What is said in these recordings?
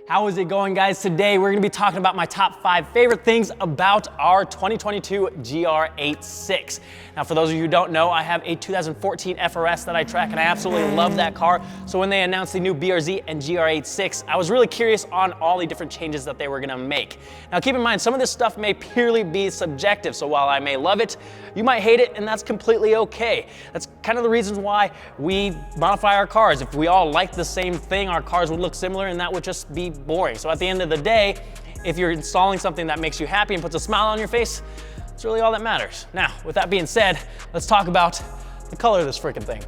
How is it going, guys? Today we're gonna be talking about my top 5 favorite things about our 2022 GR86. Now, for those of you who don't know, I have a 2014 FRS that I track and I absolutely love that car. So when they announced the new BRZ and GR86, I was really curious on all the different changes that they were gonna make. Now, keep in mind, some of this stuff may purely be subjective. So while I may love it, you might hate it, and that's completely okay. That's kind of the reasons why we modify our cars. If we all like the same thing, our cars would look similar and that would just be boring. So at the end of the day, if you're installing something that makes you happy and puts a smile on your face, that's really all that matters. Now, with that being said, let's talk about the color of this freaking thing.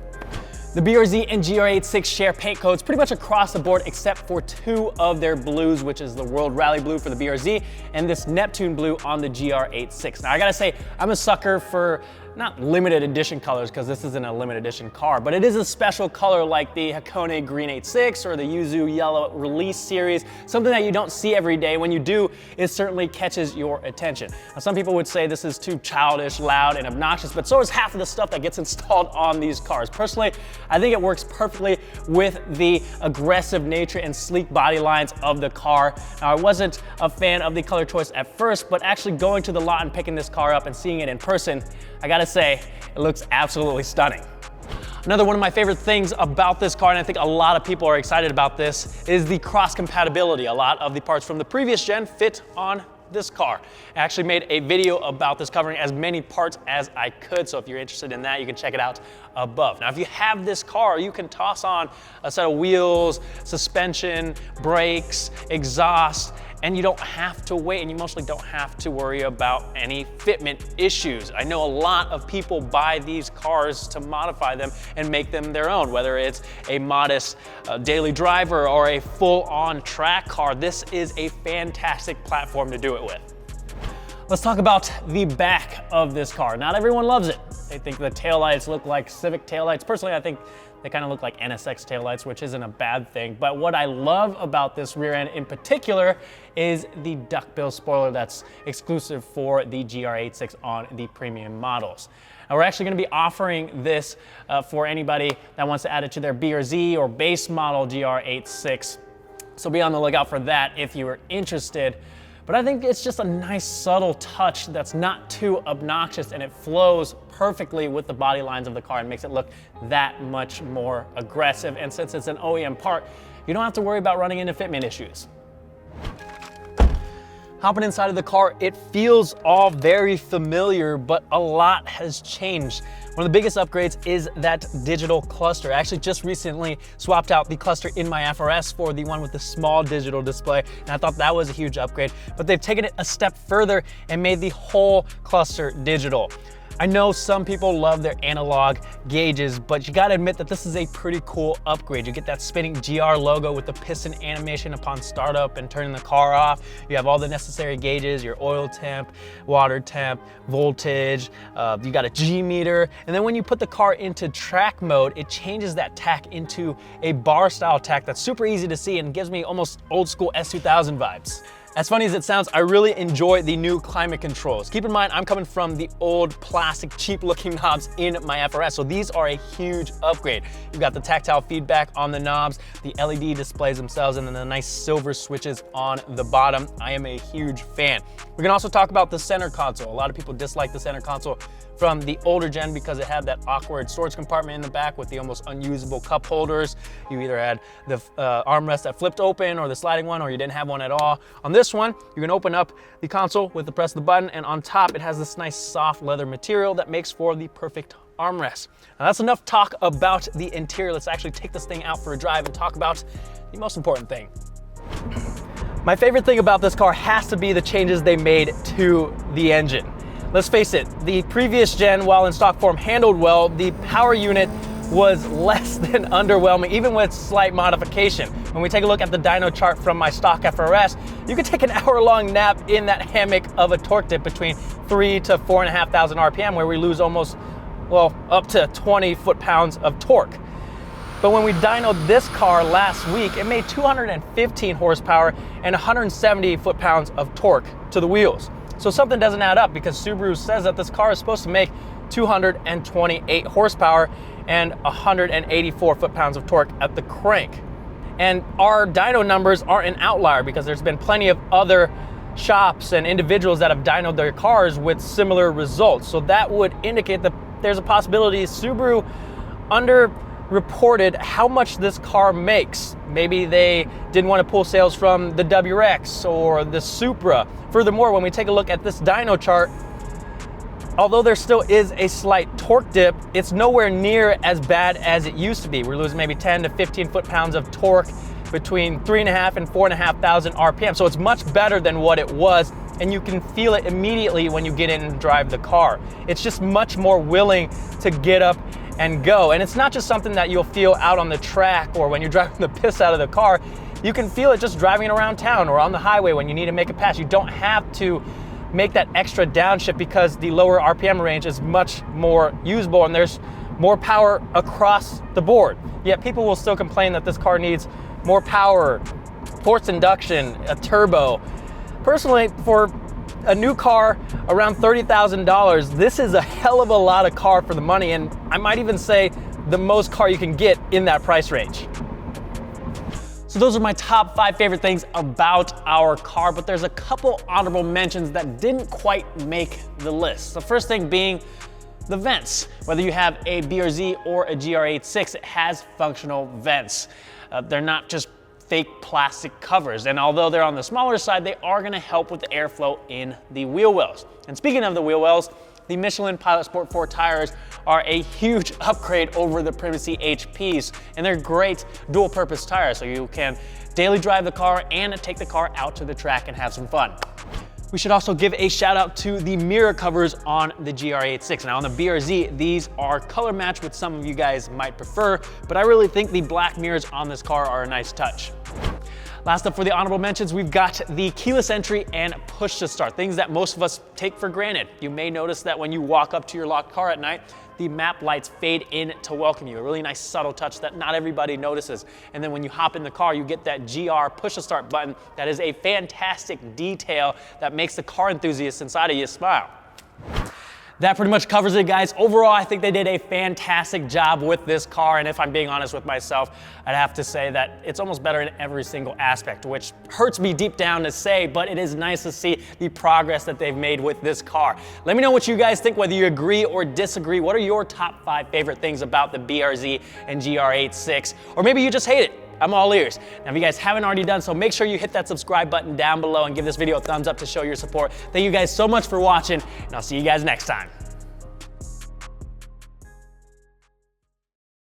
The BRZ and GR86 share paint codes pretty much across the board except for 2 of their blues, which is the World Rally Blue for the BRZ and this Neptune Blue on the GR86. Now, I gotta say, I'm a sucker for not limited edition colors because this isn't a limited edition car, but it is a special color like the Hakone Green 86 or the Yuzu Yellow Release series, something that you don't see every day. When you do, it certainly catches your attention. Now, some people would say this is too childish, loud, and obnoxious, but so is half of the stuff that gets installed on these cars. Personally, I think it works perfectly with the aggressive nature and sleek body lines of the car. Now, I wasn't a fan of the color choice at first, but actually going to the lot and picking this car up and seeing it in person, I gotta say, it looks absolutely stunning. Another one of my favorite things about this car, and I think a lot of people are excited about this, is the cross compatibility. A lot of the parts from the previous gen fit on this car. I actually made a video about this covering as many parts as I could, so if you're interested in that, you can check it out above. Now, if you have this car, you can toss on a set of wheels, suspension, brakes, exhaust, and you don't have to wait, and you mostly don't have to worry about any fitment issues. I know a lot of people buy these cars to modify them and make them their own, whether it's a modest daily driver or a full-on track car. This is a fantastic platform to do it with. Let's talk about the back of this car. Not everyone loves it. They think the taillights look like Civic taillights. Personally, I think they kind of look like NSX taillights, which isn't a bad thing. But what I love about this rear end in particular is the duckbill spoiler that's exclusive for the GR86 on the premium models. Now, we're actually gonna be offering this for anybody that wants to add it to their BRZ or base model GR86. So be on the lookout for that if you are interested. But I think it's just a nice subtle touch that's not too obnoxious, and it flows perfectly with the body lines of the car and makes it look that much more aggressive. And since it's an OEM part, you don't have to worry about running into fitment issues. Hopping inside of the car, it feels all very familiar, but a lot has changed. One of the biggest upgrades is that digital cluster. I actually just recently swapped out the cluster in my FRS for the one with the small digital display, and I thought that was a huge upgrade, but they've taken it a step further and made the whole cluster digital. I know some people love their analog gauges, but you gotta admit that this is a pretty cool upgrade. You get that spinning GR logo with the piston animation upon startup and turning the car off. You have all the necessary gauges, your oil temp, water temp, voltage, you got a G meter, and then when you put the car into track mode, it changes that tack into a bar style tack that's super easy to see and gives me almost old school S2000 vibes. As funny as it sounds, I really enjoy the new climate controls. Keep in mind, I'm coming from the old plastic, cheap looking knobs in my FRS, so these are a huge upgrade. You've got the tactile feedback on the knobs, the LED displays themselves, and then the nice silver switches on the bottom. I am a huge fan. We're gonna also talk about the center console. A lot of people dislike the center console from the older gen because it had that awkward storage compartment in the back with the almost unusable cup holders. You either had the armrest that flipped open or the sliding one, or you didn't have one at all. On this one, you can open up the console with the press of the button, and on top it has this nice soft leather material that makes for the perfect armrest. Now, that's enough talk about the interior. Let's actually take this thing out for a drive and talk about the most important thing. My favorite thing about this car has to be the changes they made to the engine. Let's face it, the previous gen, while in stock form, handled well. The power unit was less than underwhelming, even with slight modification. When we take a look at the dyno chart from my stock FRS, you could take an hour-long nap in that hammock of a torque dip between 3,000 to 4,500 RPM, where we lose almost, well, up to 20 foot-pounds of torque. But when we dynoed this car last week, it made 215 horsepower and 170 foot-pounds of torque to the wheels. So something doesn't add up, because Subaru says that this car is supposed to make 228 horsepower and 184 foot-pounds of torque at the crank. And our dyno numbers aren't an outlier because there's been plenty of other shops and individuals that have dynoed their cars with similar results. So that would indicate that there's a possibility Subaru underreported how much this car makes. Maybe they didn't want to pull sales from the WRX or the Supra. Furthermore, when we take a look at this dyno chart, although there still is a slight torque dip, it's nowhere near as bad as it used to be. We're losing maybe 10 to 15 foot-pounds of torque between 3.5 and 4,500 RPM. So it's much better than what it was, and you can feel it immediately when you get in and drive the car. It's just much more willing to get up and go. And it's not just something that you'll feel out on the track or when you're driving the piss out of the car. You can feel it just driving around town or on the highway when you need to make a pass. You don't have to make that extra downshift because the lower RPM range is much more usable and there's more power across the board. Yet people will still complain that this car needs more power, forced induction, a turbo. Personally, for a new car around $30,000, this is a hell of a lot of car for the money, and I might even say the most car you can get in that price range. So those are my top 5 favorite things about our car, but there's a couple honorable mentions that didn't quite make the list. The first thing being the vents. Whether you have a BRZ or a GR86, it has functional vents. They're not just fake plastic covers, and although they're on the smaller side, they are gonna help with the airflow in the wheel wells. And speaking of the wheel wells, the Michelin Pilot Sport 4 tires are a huge upgrade over the Primacy HPs, and they're great dual purpose tires, so you can daily drive the car and take the car out to the track and have some fun. We should also give a shout out to the mirror covers on the GR86. Now on the BRZ, these are color matched, which some of you guys might prefer, but I really think the black mirrors on this car are a nice touch. Last up for the honorable mentions, we've got the keyless entry and push to start, things that most of us take for granted. You may notice that when you walk up to your locked car at night, the map lights fade in to welcome you. A really nice subtle touch that not everybody notices. And then when you hop in the car, you get that GR push to start button. That is a fantastic detail that makes the car enthusiast inside of you smile. That pretty much covers it, guys. Overall, I think they did a fantastic job with this car, and if I'm being honest with myself, I'd have to say that it's almost better in every single aspect, which hurts me deep down to say, but it is nice to see the progress that they've made with this car. Let me know what you guys think, whether you agree or disagree. What are your top 5 favorite things about the BRZ and GR86? Or maybe you just hate it. I'm all ears. Now, if you guys haven't already done so, make sure you hit that subscribe button down below and give this video a thumbs up to show your support. Thank you guys so much for watching, and I'll see you guys next time.